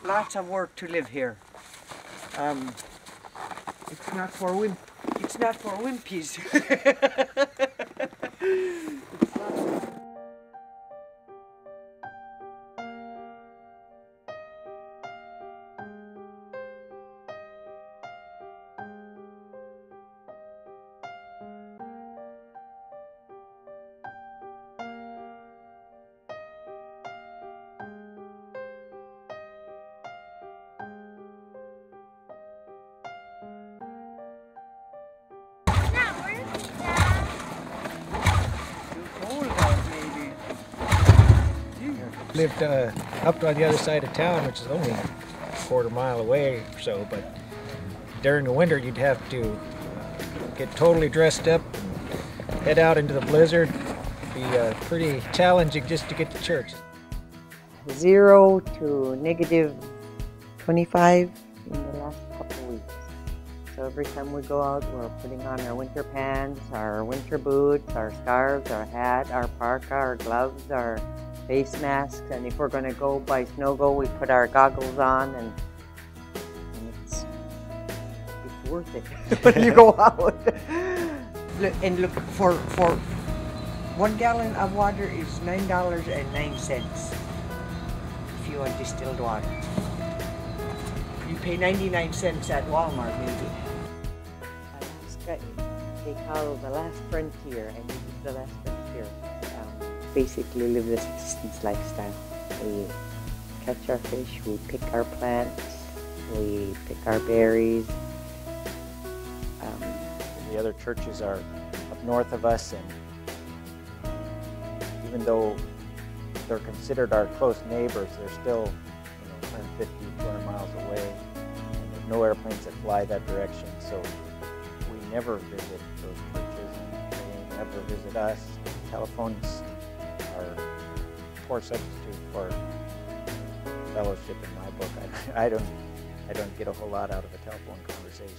lots of work to live here. It's not for wimpies. Lived up on the other side of town, which is only a quarter-mile away or so, but during the winter you'd have to get totally dressed up and head out into the blizzard. It'd be pretty challenging just to get to church. 0 to negative 25 in the last couple of weeks. So every time we go out, we're putting on our winter pants, our winter boots, our scarves, our hat, our parka, our gloves, our face masks, and if we're going to go by snow-go, we put our goggles on, and it's worth it when you go out. And look, for 1 gallon of water is $9.09 if you want distilled water. You pay 99 cents at Walmart, maybe. Alaska, they call the last frontier, and this is the last frontier. Basically live the subsistence lifestyle. We catch our fish, we pick our plants, we pick our berries. The other churches are up north of us, and even though they're considered our close neighbors, they're still 150, 200 miles away, and there's no airplanes that fly that direction, so we never visit those churches, and they never visit us. Telephones are a poor substitute for fellowship in my book. I don't get a whole lot out of a telephone conversation.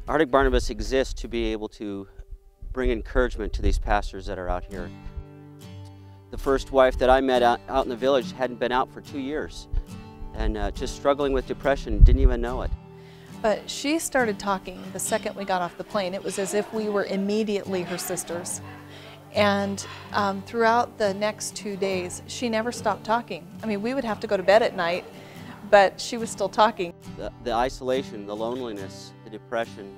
Arctic Barnabas exists to be able to bring encouragement to these pastors that are out here. The first wife that I met out in the village hadn't been out for 2 years and just struggling with depression, didn't even know it. But she started talking the second we got off the plane. It was as if we were immediately her sisters. And throughout the next 2 days, she never stopped talking. I mean, we would have to go to bed at night, but she was still talking. The isolation, the loneliness, the depression.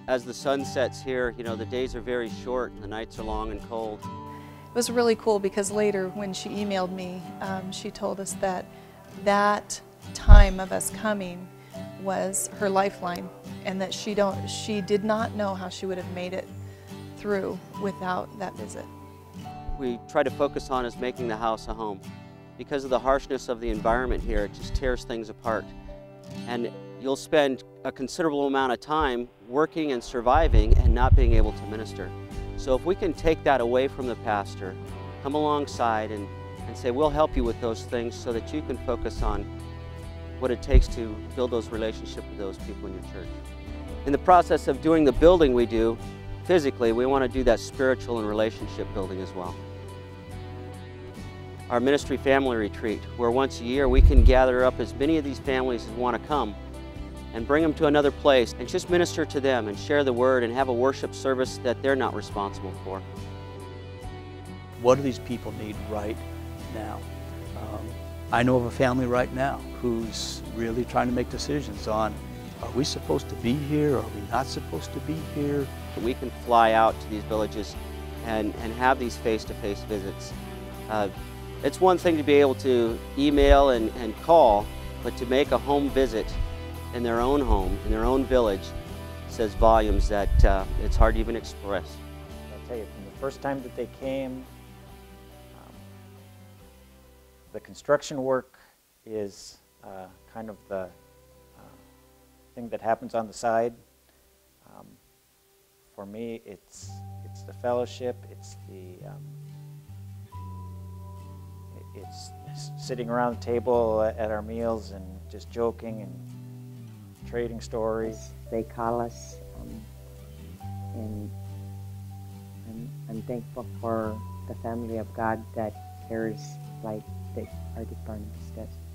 As the sun sets here, the days are very short and the nights are long and cold. It was really cool because later when she emailed me, she told us that that time of us coming was her lifeline, and that she did not know how she would have made it through without that visit. We try to focus on is making the house a home. Because of the harshness of the environment here, it just tears things apart. And you'll spend a considerable amount of time working and surviving and not being able to minister. So if we can take that away from the pastor, come alongside and say, we'll help you with those things so that you can focus on what it takes to build those relationships with those people in your church. In the process of doing the building we do physically, we want to do that spiritual and relationship building as well. Our ministry family retreat, where once a year we can gather up as many of these families as want to come and bring them to another place and just minister to them and share the word and have a worship service that they're not responsible for. What do these people need right now? I know of a family right now who's really trying to make decisions on, are we supposed to be here? Are we not supposed to be here? We can fly out to these villages and have these face-to-face visits. It's one thing to be able to email and call, but to make a home visit in their own home, in their own village, says volumes that it's hard to even express. I'll tell you, from the first time that they came, the construction work is kind of the thing that happens on the side. For me, it's the fellowship, it's sitting around the table at our meals and just joking and trading stories. They call us, and I'm thankful for the family of God that cares like the Arctic Barnabas does.